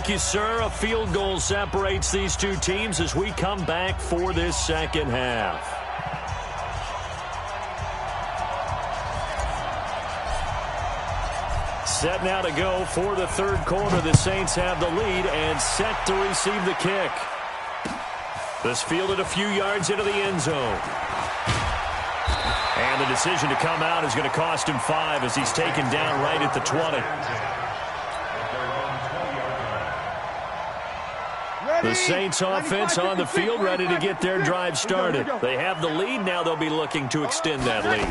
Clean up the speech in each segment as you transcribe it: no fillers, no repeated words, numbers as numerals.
Thank you, sir. A field goal separates these two teams as we come back for this second half. Set now to go for the third quarter. The Saints have the lead and set to receive the kick. This fielded a few yards into the end zone. And the decision to come out is going to cost him 5 as he's taken down right at the 20. The Saints offense on the field ready to get their drive started. They have the lead. Now they'll be looking to extend that lead.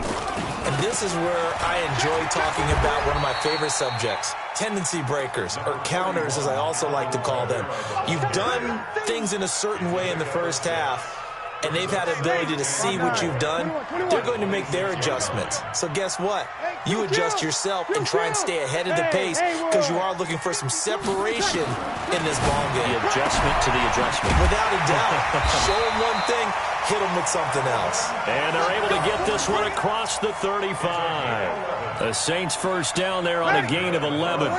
And this is where I enjoy talking about one of my favorite subjects, tendency breakers, or counters as I also like to call them. You've done things in a certain way in the first half, and they've had the ability to see what you've done. They're going to make their adjustments. So guess what? You adjust yourself and try and stay ahead of the pace because you are looking for some separation in this ball game. The adjustment to the adjustment. Without a doubt. Show them one thing, hit them with something else. And they're able to get this one across the 35. The Saints first down there on a gain of 11.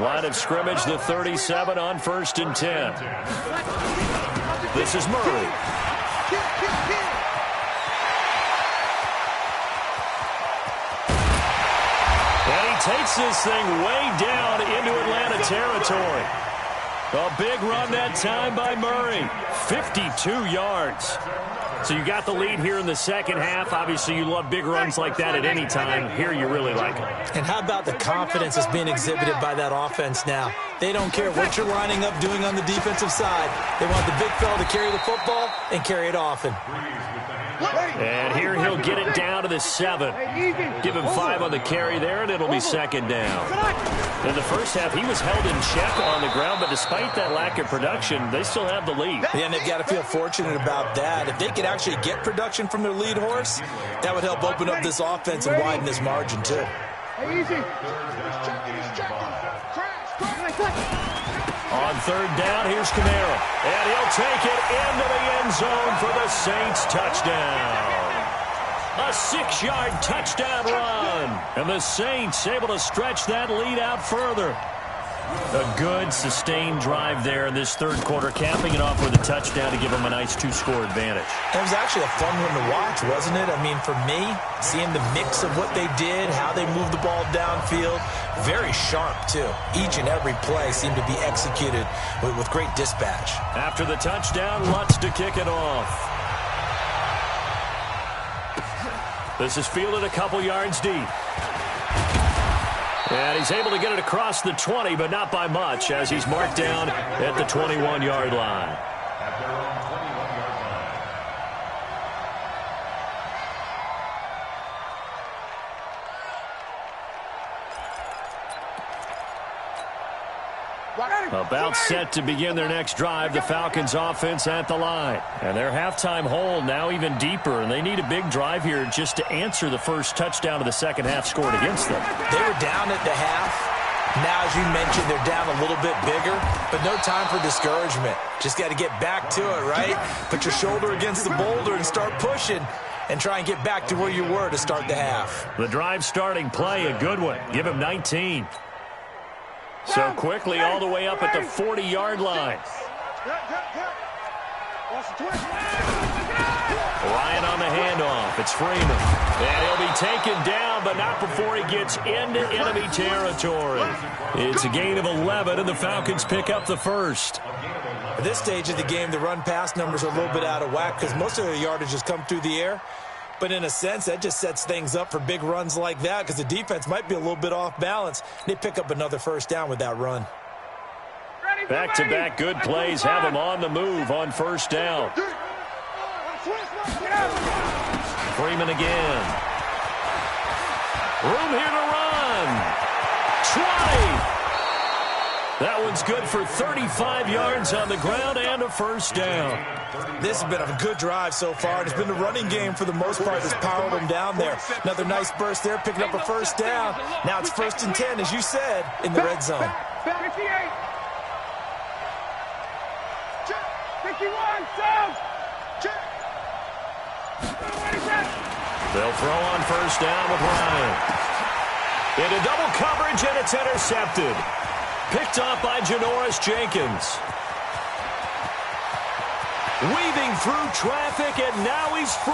Line of scrimmage, the 37 on 1st and 10. This is Murray. And he takes this thing way down into Atlanta territory. A big run that time by Murray. 52 yards. So you got the lead here in the second half. Obviously, you love big runs like that at any time. Here you really like it. And how about the confidence that's being exhibited by that offense now? They don't care what you're lining up doing on the defensive side. They want the big fella to carry the football and carry it often. And here he'll get it down to the 7. Give him 5 on the carry there, and it'll be second down. In the first half, he was held in check on the ground, but despite that lack of production, they still have the lead. Yeah, and they've got to feel fortunate about that. If they could actually get production from their lead horse, that would help open up this offense and widen this margin, too. On third down, here's Camaro. And he'll take it into the end zone for the Saints touchdown. A 6-yard touchdown run. And the Saints able to stretch that lead out further. A good, sustained drive there in this third quarter, capping it off with a touchdown to give them a nice 2-score advantage. It was actually a fun one to watch, wasn't it? I mean, for me, seeing the mix of what they did, how they moved the ball downfield, very sharp, too. Each and every play seemed to be executed with great dispatch. After the touchdown, Lutz to kick it off. This is fielded a couple yards deep. And he's able to get it across the 20, but not by much, as he's marked down at the 21-yard line. About set to begin their next drive, the Falcons offense at the line. And their halftime hole now even deeper, and they need a big drive here just to answer the first touchdown of the second half scored against them. They were down at the half. Now, as you mentioned, they're down a little bit bigger, but no time for discouragement. Just got to get back to it, right? Put your shoulder against the boulder and start pushing and try and get back to where you were to start the half. The drive starting play, a good one. Give him 19. So quickly all the way up at the 40-yard line. Ryan on the handoff. It's Freeman. And he'll be taken down, but not before he gets into enemy territory. It's a gain of 11, and the Falcons pick up the first. At this stage of the game, the run-pass numbers are a little bit out of whack because most of their yardage has come through the air. But in a sense, that just sets things up for big runs like that because the defense might be a little bit off balance. They pick up another first down with that run. Back-to-back good plays have them on the move on first down. Freeman again. Room here to run. 20. That one's good for 35 yards on the ground and a first down. This has been a good drive so far, and it's been the running game for the most part that's powered them down there. Another nice burst there, picking up a first down. Now it's 1st and 10, as you said, in the red zone. 58. 51, down. They'll throw on first down with Ryan. Into double coverage, and it's intercepted. Picked off by Janoris Jenkins. Weaving through traffic, and now he's free.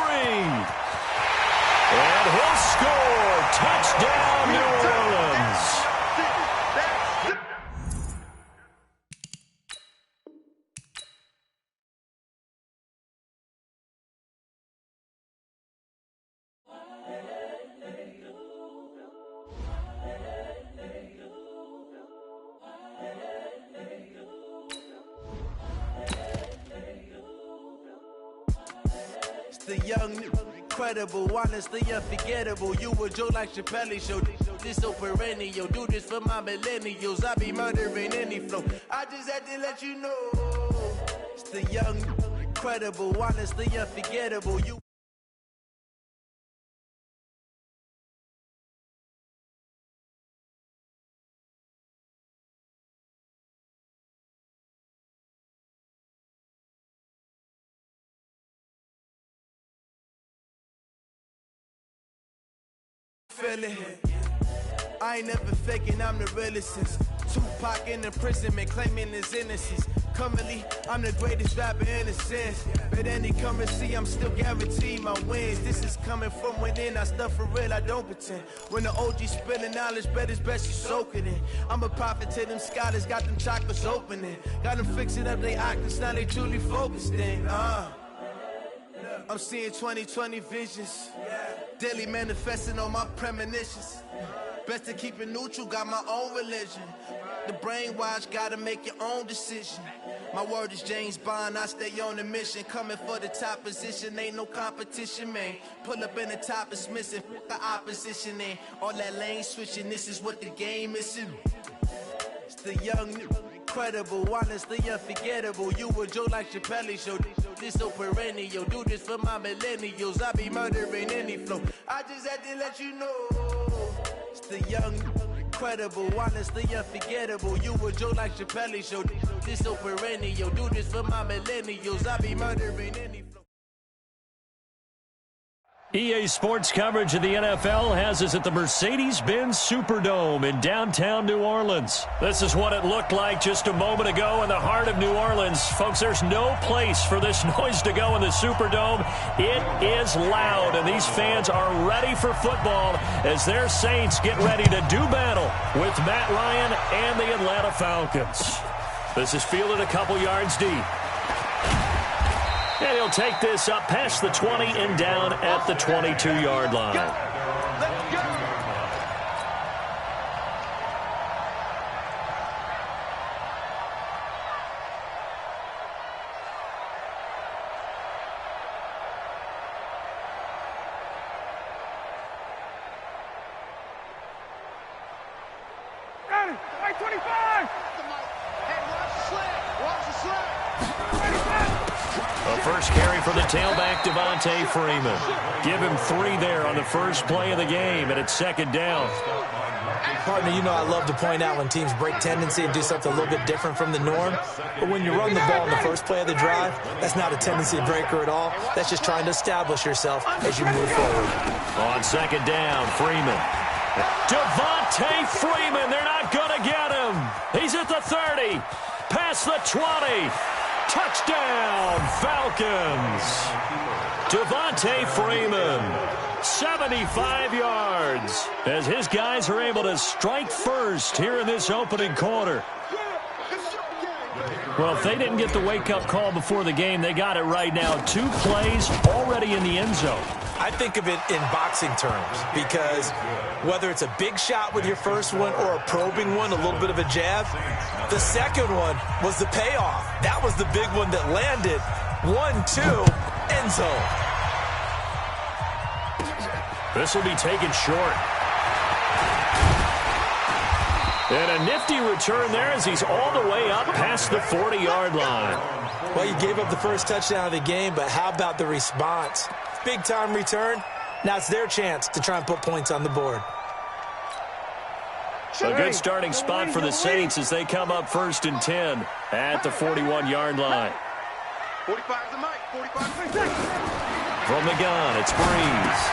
And he'll score. Touchdown, New Orleans. The young, incredible, honestly unforgettable. You a Joe like Chappelle show. This so perennial. Do this for my millennials. I be murdering any flow. I just had to let you know. It's the young, incredible, honestly unforgettable. You. I ain't never faking, I'm the realest since Tupac in imprisonment, claiming his innocence. Currently, I'm the greatest rapper in a sense. But any currency, I'm still guaranteed my wins. This is coming from within, I stuff for real, I don't pretend. When the OG spilling knowledge, bet it's best you soak it in. I'm a prophet to them scholars, got them chakras opening. Got them fixing up they octaves, now they truly focused in. I'm seeing 2020 visions. Daily manifesting on my premonitions. Best to keep it neutral, got my own religion. The brainwash, gotta make your own decision. My word is James Bond, I stay on a mission. Coming for the top position, ain't no competition, man. Pull up in the top is missing, the opposition in. All that lane switching, this is what the game is. It's the young, incredible, honestly unforgettable. You a Joe like Chappelle show. This so perennial. Do this for my millennials. I be murdering any flow. I just had to let you know. It's the young, incredible, honestly unforgettable. You a Joe like Chappelle show. This so perennial. Do this for my millennials. I be murdering any flow. EA Sports coverage of the NFL has us at the Mercedes-Benz Superdome in downtown New Orleans. This is what it looked like just a moment ago in the heart of New Orleans. Folks, there's no place for this noise to go in the Superdome. It is loud, and these fans are ready for football as their Saints get ready to do battle with Matt Ryan and the Atlanta Falcons. This is fielded a couple yards deep. And he'll take this up past the 20 and down at the 22-yard line. Let's go. Ready, right 25. Hey, watch the slant. Watch the slant. A first carry for the tailback, Devontae Freeman. Give him 3 there on the first play of the game, and it's second down. Partner, you know I love to point out when teams break tendency and do something a little bit different from the norm. But when you run the ball in the first play of the drive, that's not a tendency breaker at all. That's just trying to establish yourself as you move forward. On second down, Freeman. Devontae Freeman, they're not going to get him. He's at the 30, past the 20. Touchdown, Falcons. Devontae Freeman, 75 yards, as his guys are able to strike first here in this opening quarter. Well, if they didn't get the wake-up call before the game, they got it right now. 2 plays already in the end zone. I think of it in boxing terms because whether it's a big shot with your first one or a probing one, a little bit of a jab, the second one was the payoff. That was the big one that landed. 1-2, end zone. This will be taken short. And a nifty return there as he's all the way up past the 40-yard line. Well, you gave up the first touchdown of the game, but how about the response? Big-time return. Now it's their chance to try and put points on the board. A good starting spot for the Saints as they come up 1st and 10 at the 41-yard line. 45 the mic. 45. From the gun, it's Breeze.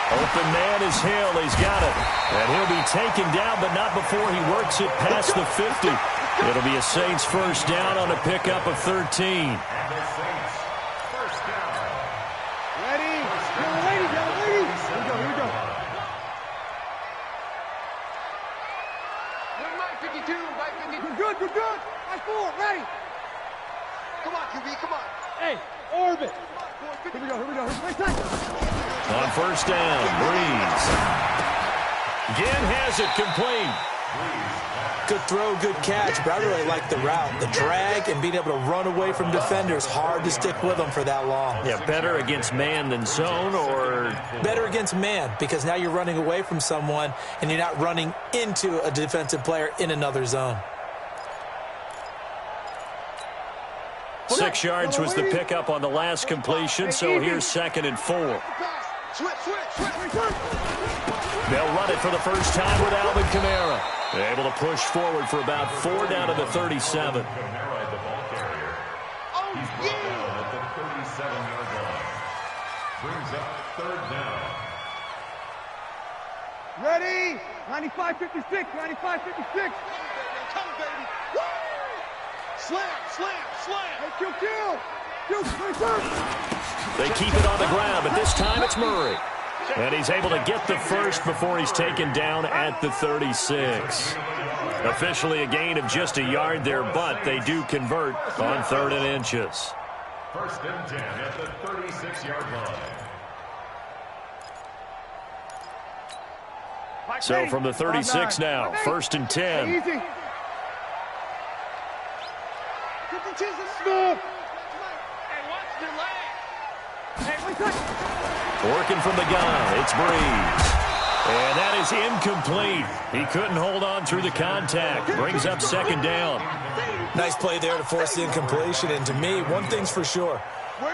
Open man is Hill. He's got it. And he'll be taken down, but not before he works it past the 50. It'll be a Saints first down on a pickup of 13. Ready? Ready? Here we go. Mike 52. We're good. Mike 4, ready. Come on, QB, come on. Hey, orbit. Here we go. On first down, Breeze. Again has it complete. Good throw, good catch, but I really like the route. The drag and being able to run away from defenders, hard to stick with them for that long. Yeah, better against man than zone, or? Better against man, because now you're running away from someone and you're not running into a defensive player in another zone. 6 yards was the pickup on the last completion, so here's 2nd and 4. They'll run it for the first time with Alvin Kamara. They're able to push forward for about 4 down to the 37. Brings up 3rd down. Ready? 95-56. Come, baby. Woo! Slam. Hey, kill. They keep it on the ground, but this time it's Murray. And he's able to get the first before he's taken down at the 36. Officially a gain of just a yard there, but they do convert on 3rd and inches. 1st and 10 at the 36-yard line. So from the 36 now, 1st and 10. Easy. Working from the gun, it's Breeze. And that is incomplete. He couldn't hold on through the contact. Brings up 2nd down. Nice play there to force the incompletion. And to me, one thing's for sure.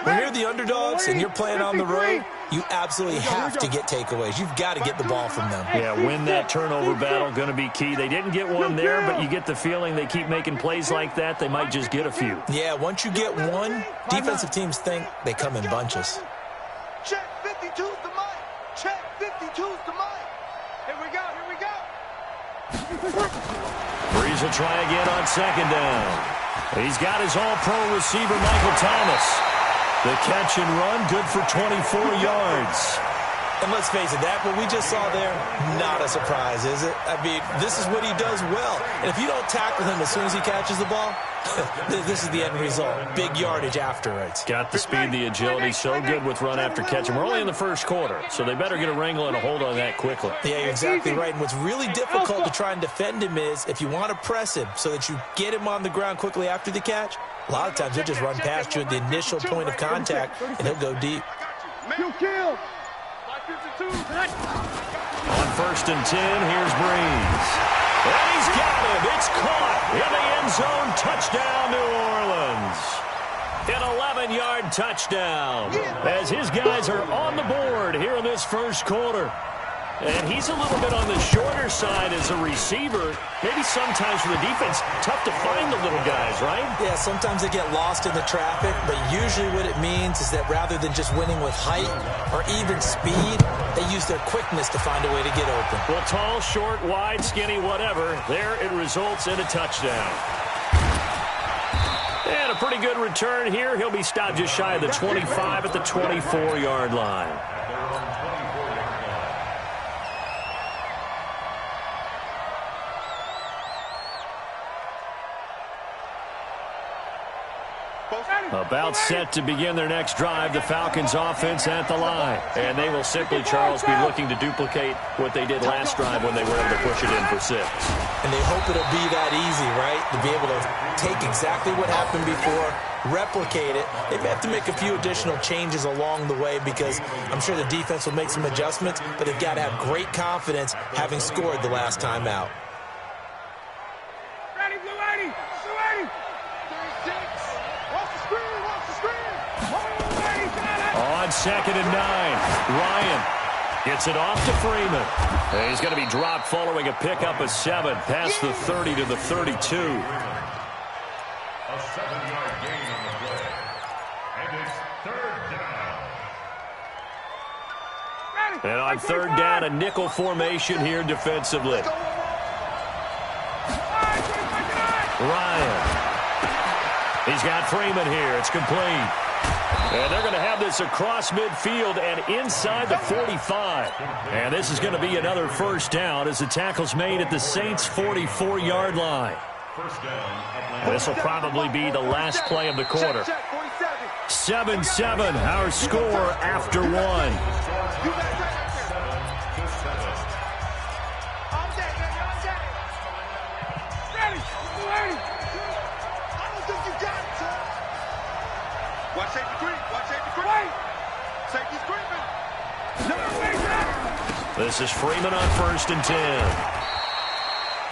When you're the underdogs and you're playing on the road, you absolutely have to get takeaways. You've got to get the ball from them. Yeah, win that turnover battle, going to be key. They didn't get one there, but you get the feeling they keep making plays like that, they might just get a few. Yeah, once you get one, defensive teams think they come in bunches. Check 52's the mic. Check 52's the mic. Here we go. Breeze will try again on 2nd down. He's got his all-pro receiver, Michael Thomas. The catch and run, good for 24 yards. And let's face it, that what we just saw there, not a surprise, is it? I mean, this is what he does well. And if you don't tackle him as soon as he catches the ball, this is the end result. Big yardage afterwards. Got the speed, the agility, so good with run after catch. And we're only in the first quarter, so they better get a wrangle and a hold on that quickly. Yeah, you're exactly right. And what's really difficult to try and defend him is if you want to press him so that you get him on the ground quickly after the catch, a lot of times he'll just run past you at the initial point of contact, and he'll go deep. Kill. On 1st and 10, here's Breeze. And he's got him. It's caught in the end zone. Touchdown, New Orleans. An 11-yard touchdown as his guys are on the board here in this first quarter. And he's a little bit on the shorter side as a receiver. Maybe sometimes for the defense, tough to find the little guys, right? Yeah, sometimes they get lost in the traffic, but usually what it means is that rather than just winning with height or even speed, they use their quickness to find a way to get open. Well, tall, short, wide, skinny, whatever, there it results in a touchdown. And a pretty good return here. He'll be stopped just shy of the 25 at the 24-yard line. About set to begin their next drive, the Falcons offense at the line. And they will simply, Charles, be looking to duplicate what they did last drive when they were able to push it in for 6. And they hope it'll be that easy, right? To be able to take exactly what happened before, replicate it. They may have to make a few additional changes along the way because I'm sure the defense will make some adjustments, but they've got to have great confidence having scored the last time out. Ready, Blue 80. Blue 80. 36. Watch the screen. On 2nd and 9, Ryan gets it off to Freeman. And he's going to be dropped following a pickup of 7 past the 30 to the 32. A 7-yard gain on the play. And it's 3rd down. And on third down, a nickel formation here defensively. Ryan. He's got Freeman here. It's complete. And they're going to have this across midfield and inside the 45. And this is going to be another first down as the tackle's made at the Saints' 44-yard line. This will probably be the last play of the quarter. 7-7, our score after one. Watch safety creep. Watch safety creep. Safety's creeping. This is Freeman on 1st and 10.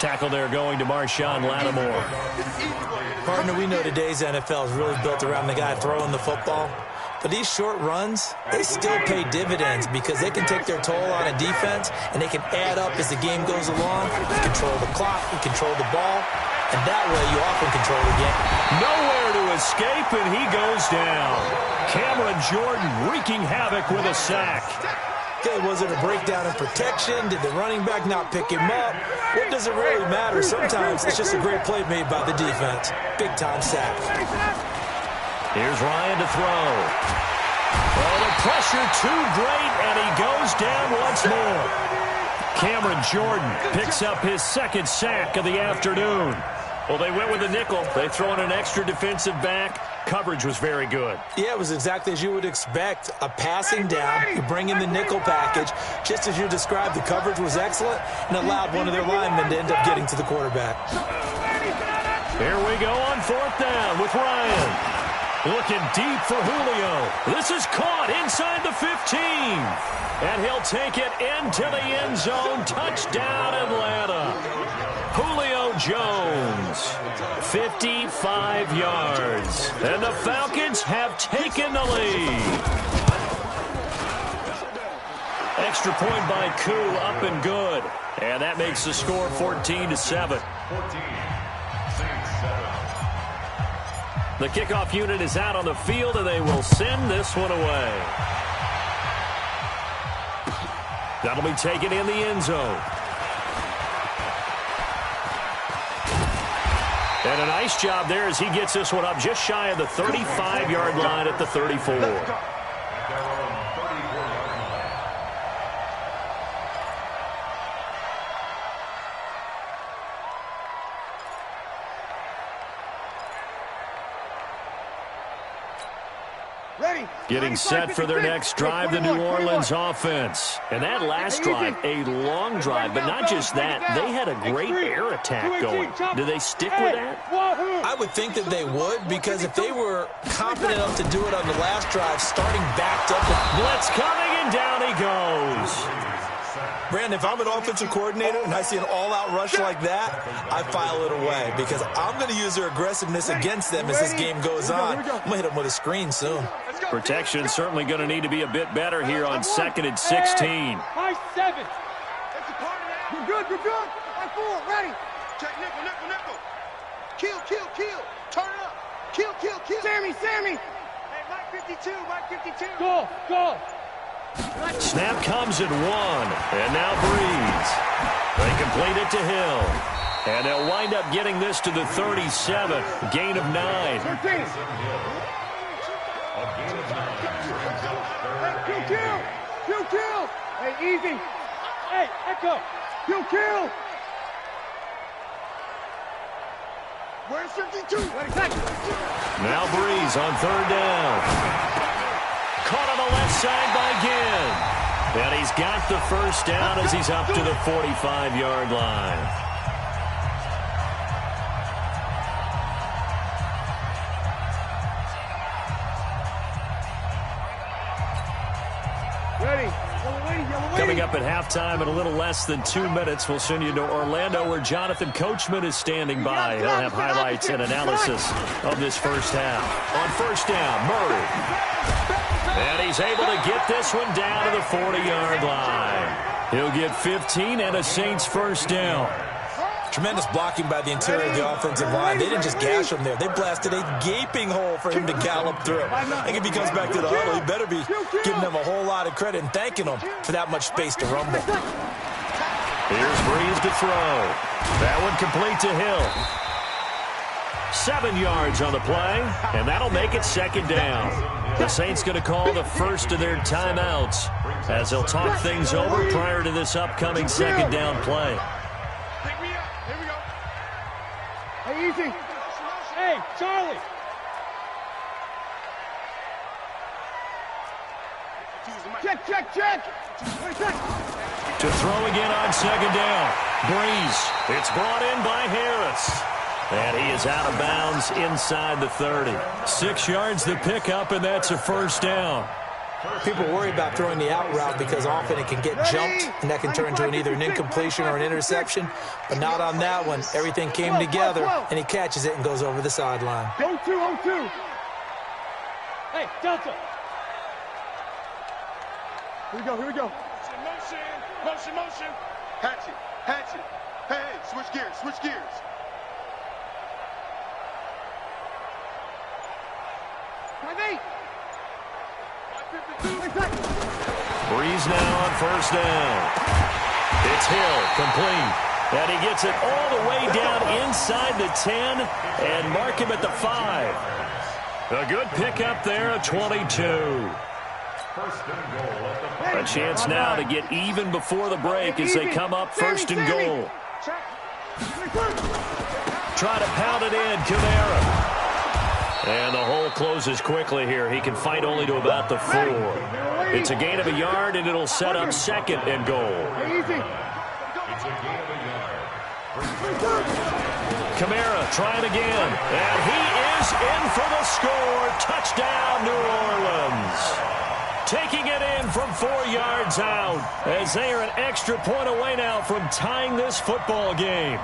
Tackle there going to Marshawn Lattimore. Partner, we know today's NFL is really built around the guy throwing the football. But these short runs, they still pay dividends because they can take their toll on a defense and they can add up as the game goes along. You control the clock, you control the ball, and that way you often control the game. Nowhere to escape, and he goes down. Cameron Jordan wreaking havoc with a sack. Okay, was it a breakdown in protection? Did the running back not pick him up? What does it really matter? Sometimes it's just a great play made by the defense. Big-time sack. Here's Ryan to throw. Oh, the pressure too great, and he goes down once more. Cameron Jordan picks up his second sack of the afternoon. Well, they went with a nickel. They throw in an extra defensive back. Coverage was very good. Yeah, it was exactly as you would expect. A passing down, you bring in the nickel package. Just as you described, the coverage was excellent and allowed one of their linemen to end up getting to the quarterback. Here we go on 4th down with Ryan. Looking deep for Julio. This is caught inside the 15. And he'll take it into the end zone. Touchdown, Atlanta. Julio Jones, 55 yards. And the Falcons have taken the lead. Extra point by Koo, up and good. And that makes the score 14-7. The kickoff unit is out on the field, and they will send this one away. That'll be taken in the end zone. And a nice job there as he gets this one up just shy of the 35-yard line at the 34. Getting set for their next drive, the New Orleans offense. And that last drive, a long drive, but not just that. They had a great air attack going. Do they stick with that? I would think that they would, because if they were confident enough to do it on the last drive, starting backed up. Blitz coming, and down he goes. Brandon, if I'm an offensive coordinator and I see an all-out rush like that, I file it away because I'm going to use their aggressiveness against them as this game goes on. I'm going to hit them with a screen soon. Protection certainly going to need to be a bit better here on 2nd and 16. High 7. You're good, you're good. High 4, ready. Check nickel, nickel, nickel. Kill, kill, kill. Turn it up. Kill, kill, kill. Sammy. Hey, Mike 52, Mike 52. Go. Snap comes at 1, and now Breeze. They complete it to Hill. And they'll wind up getting this to the 37, gain of 9. 13. Kill. Hey, easy. Hey, Echo. Kill. Where's 52? Now Breeze on 3rd down. Caught on the left side by Ginn. And he's got the first down as he's up to the 45-yard line. Ready. Coming up at halftime in a little less than 2 minutes, we'll send you to Orlando where Jonathan Coachman is standing by. He'll have highlights and analysis of this first half. On 1st down, Murray. And he's able to get this one down to the 40-yard line. He'll get 15 and a Saints first down. Tremendous blocking by the interior of the offensive line. They didn't just gash him there. They blasted a gaping hole for him to gallop through. I think if he comes back to the huddle, he better be giving them a whole lot of credit and thanking them for that much space to rumble. Here's Breeze to throw. That one complete to Hill. 7 yards on the play, and that'll make it second down. The Saints going to call the first of their timeouts as they'll talk things over prior to this upcoming second down play. Here we go. Hey, easy. Hey, Charlie. Check. To throw again on second down. Breeze. It's brought in by Harris. And he is out of bounds inside the 30. 6 yards the pickup, and that's a first down. People worry about throwing the out route because often it can get jumped, and that can turn into either an incompletion or an interception. But not on that one. Everything came together, and he catches it and goes over the sideline. 0-2. Hey, Delta. Here we go. Motion. Hatchet. Hey, switch gears. Breeze now on first down. It's Hill, complete. And he gets it all the way down inside the 10 and mark him at the 5. A good pickup there at 22. A chance now to get even before the break as they come up first and goal. Try to pound it in, Kamara. And the hole closes quickly here. He can fight only to about the 4. It's a gain of a yard, and it'll set up second and goal. Kamara trying again. And he is in for the score. Touchdown, New Orleans. Taking it in from 4 yards out as they are an extra point away now from tying this football game.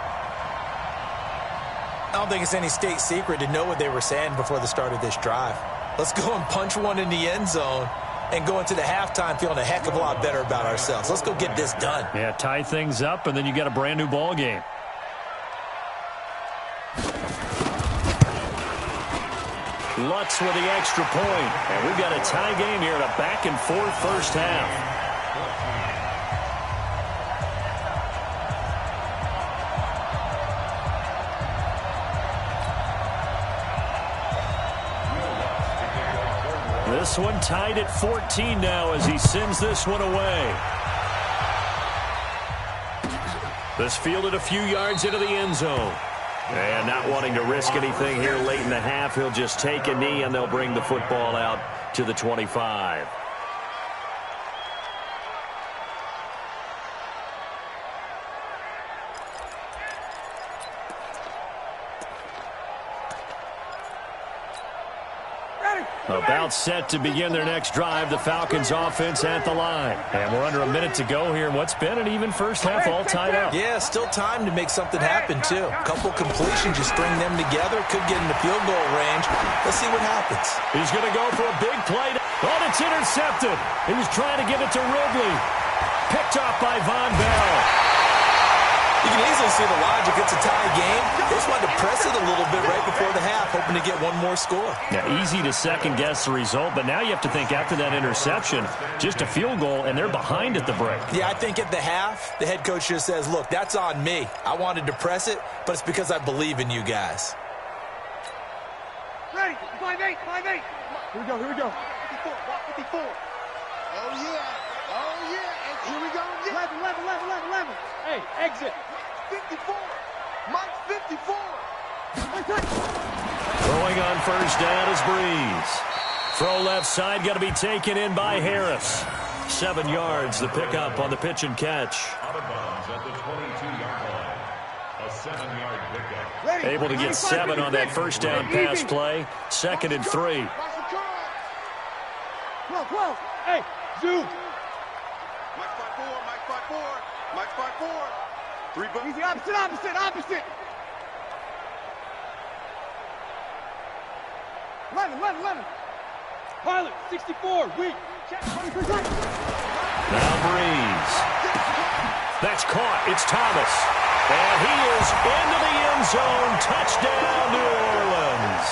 I don't think it's any state secret to know what they were saying before the start of this drive. Let's go and punch one in the end zone and go into the halftime feeling a heck of a lot better about ourselves. Let's go get this done. Yeah, tie things up, and then you got a brand new ball game. Lutz with the extra point. And we've got a tie game here in a back-and-forth first half. This one tied at 14 now as he sends this one away. This fielded a few yards into the end zone. And not wanting to risk anything here late in the half, he'll just take a knee and they'll bring the football out to the 25. About set to begin their next drive, the Falcons offense at the line. And we're under a minute to go here in what's been an even first half, all tied up. Yeah, still time to make something happen, too. A couple completions, you string them together, could get into field goal range. Let's see what happens. He's going to go for a big play. Oh, it's intercepted. He was trying to give it to Ridley. Picked off by Von Bell. You can easily see the logic. It's a tie game. They just wanted to press it a little bit right before the half, hoping to get one more score. Yeah, easy to second-guess the result, but now you have to think after that interception, just a field goal, and they're behind at the break. Yeah, I think at the half, the head coach just says, look, that's on me. I wanted to press it, but it's because I believe in you guys. Ready, 5-8. Here we go. 54. Oh, yeah. And here we go again. 11. Hey, exit. 54. Mike's 54. Throwing on first down is Breeze. Throw left side, got to be taken in by Harris. 7 yards, the pickup on the pitch and catch. Out of bounds at the 22-yard line. A 7-yard pickup. Able to get 7 on that first down pass play. 2nd and 3. 12. Hey, zoom. Mike's 5-4. 3 bucks. Easy, opposite. 11. Pilot, 64, weak. Now Breeze. That's caught. It's Thomas. And he is into the end zone. Touchdown, New Orleans.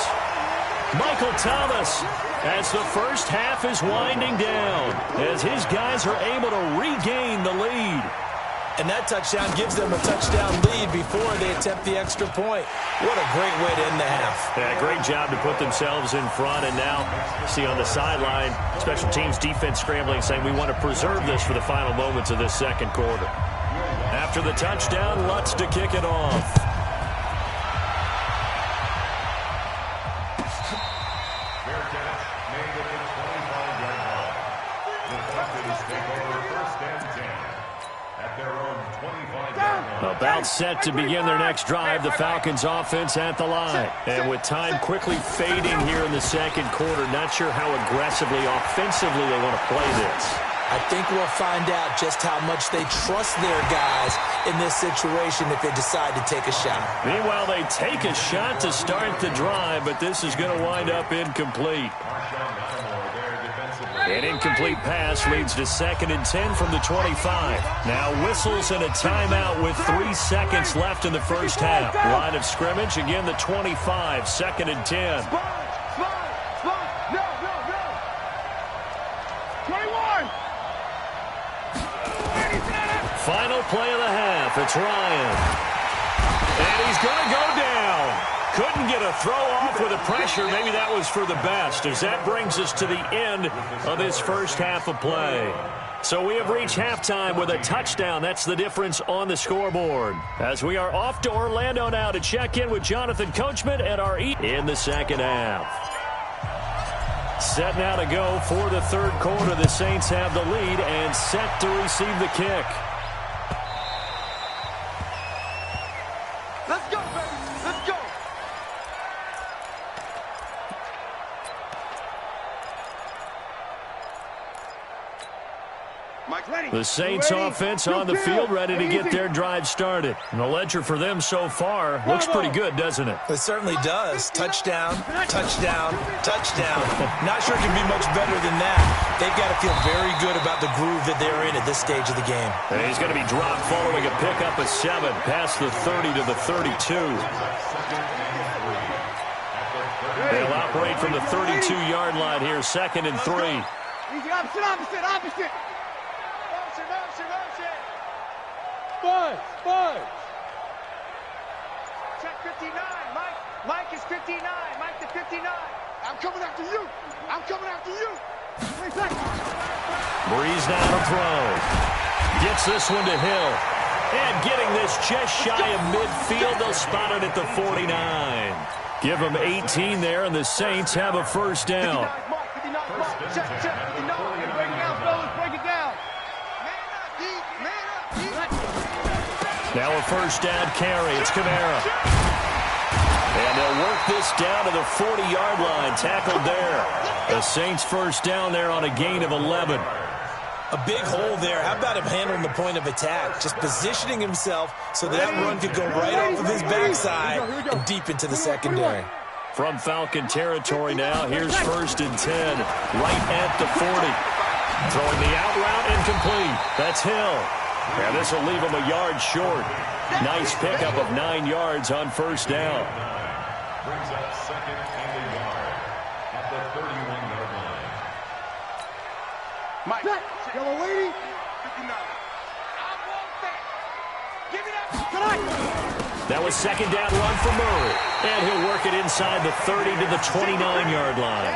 Michael Thomas, as the first half is winding down, as his guys are able to regain the lead. And that touchdown gives them a touchdown lead before they attempt the extra point. What a great way to end the half. Yeah, great job to put themselves in front. And now, see on the sideline, special teams defense scrambling, saying we want to preserve this for the final moments of this second quarter. After the touchdown, Lutz to kick it off. Fair catch made at the 25-yard line. The Falcons take over first and 10 at their own 25-yard line. About set to begin their next drive, the Falcons offense at the line. And with time quickly fading here in the second quarter, not sure how aggressively, offensively they want to play this. I think we'll find out just how much they trust their guys in this situation if they decide to take a shot. Meanwhile, they take a shot to start the drive, but this is going to wind up incomplete. An incomplete pass leads to 2nd and 10 from the 25. Now whistles and a timeout with 3 seconds left in the first half. Line of scrimmage, again the 25, 2nd and 10. Final play of the half. It's Ryan. And he's going to go down. Couldn't get a throw off with the pressure. Maybe that was for the best, as that brings us to the end of this first half of play. So we have reached halftime with a touchdown. That's the difference on the scoreboard. As we are off to Orlando now to check in with Jonathan Coachman at our in the second half. Set now to go for the third quarter. The Saints have the lead and set to receive the kick. Let's go, baby. Let's go. Mike, ready. The Saints offense on the field, ready to get their drive started. And the ledger for them so far looks pretty good, doesn't it? It certainly does. Touchdown, touchdown, touchdown. Not sure it can be much better than that. They've got to feel very good about the groove that they're in at this stage of the game. And he's going to be dropped following a pickup of 7 past the 30 to the 32. They'll operate from the 32-yard line here, 2nd and 3. Easy, opposite. Motion. Buzz. Check 59. Mike is 59. Mike to 59. I'm coming after you. 3 seconds. Breeze now to throw. Gets this one to Hill. And getting this just shy of midfield. They'll spot it at the 49. Give them 18 there, and the Saints have a first down. 59. Check 59. Break it down, fellas. Break it down. Man up, Now a first down carry. It's Kamara. And they'll work this down to the 40-yard line. Tackled there. The Saints first down there on a gain of 11. A big hole there. How about him handling the point of attack? Just positioning himself so that run could go right off of his backside and deep into the secondary. From Falcon territory now, here's 1st and 10, right at the 40. Throwing the out route incomplete. That's Hill. And this will leave him a yard short. Nice pickup of 9 yards on first down. Brings up 2nd and a yard at the 31-yard line. Mike. Yellow lady. 59. I want that. Give me that. Tonight. That was 2nd down run for Murray. And he'll work it inside the 30 to the 29-yard line.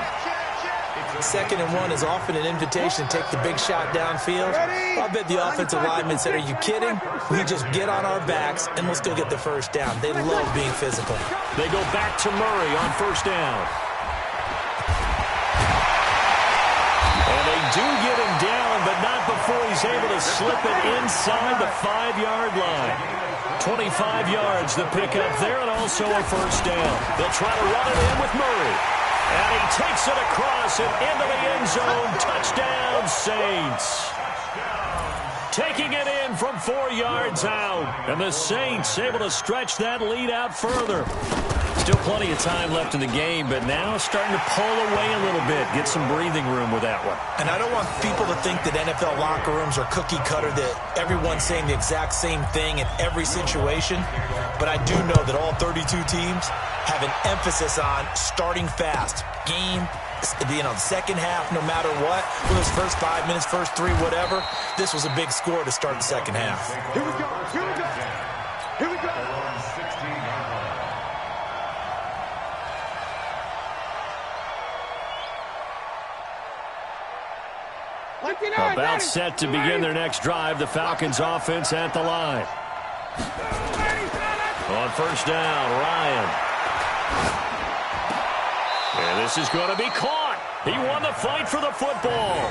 2nd and 1 is often an invitation to take the big shot downfield. I bet the offensive linemen said, are you kidding? We just get on our backs and let's go get the first down. They love being physical. They go back to Murray on first down. And they do get him down, but not before he's able to slip it inside the 5-yard line. 25 yards the pickup there, and also a first down. They'll try to run it in with Murray. And he takes it across and into the end zone. Touchdown, Saints. taking it in from 4 yards out. And the Saints able to stretch that lead out further. Still plenty of time left in the game, but now starting to pull away a little bit, get some breathing room with that one. And I don't want people to think that NFL locker rooms are cookie cutter, that everyone's saying the exact same thing in every situation. But I do know that all 32 teams have an emphasis on starting fast. Game, the second half, no matter what, for those first 5 minutes, first 3, whatever, this was a big score to start the second half. Here we go. Here we go. Here we go. About set to begin their next drive. The Falcons offense at the line. On first down, Ryan. And this is going to be caught. He won the fight for the football.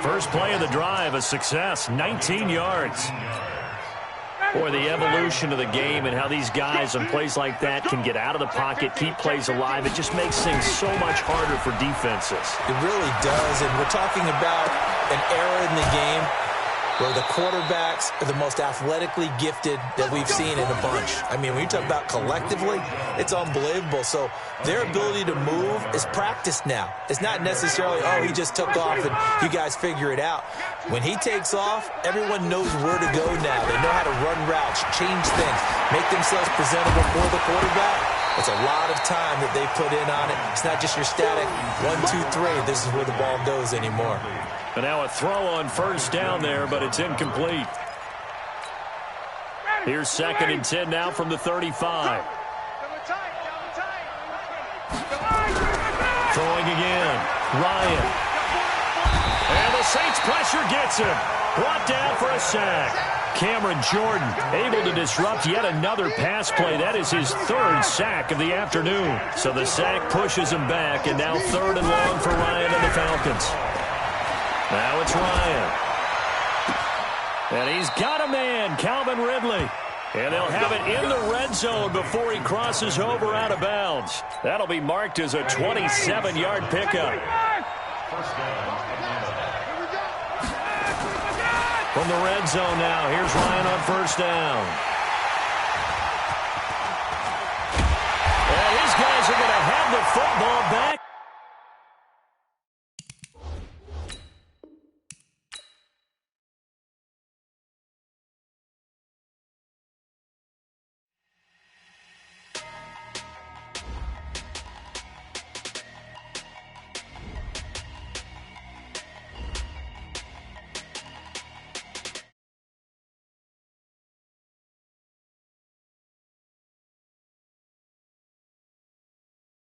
First play of the drive, a success, 19 yards. Boy, the evolution of the game and how these guys on plays like that can get out of the pocket, keep plays alive, it just makes things so much harder for defenses. It really does, and we're talking about an era in the game where the quarterbacks are the most athletically gifted that we've seen in a bunch. I mean, when you talk about collectively, it's unbelievable. So their ability to move is practiced now. It's not necessarily, oh, he just took off and you guys figure it out. When he takes off, everyone knows where to go now. They know how to run routes, change things, make themselves presentable for the quarterback. It's a lot of time that they put in on it. It's not just your static 1, 2, 3. This is where the ball goes anymore. And now a throw on first down there, but it's incomplete. Here's 2nd and 10 now from the 35. Throwing again. Ryan. And the Saints pressure gets him. Brought down for a sack. Cameron Jordan able to disrupt yet another pass play. That is his 3rd sack of the afternoon. So the sack pushes him back, and now 3rd and long for Ryan and the Falcons. Now it's Ryan. And he's got a man, Calvin Ridley. And they'll have it in the red zone before he crosses over out of bounds. That'll be marked as a 27-yard pickup. From the red zone now, here's Ryan on first down. And his guys are going to have the football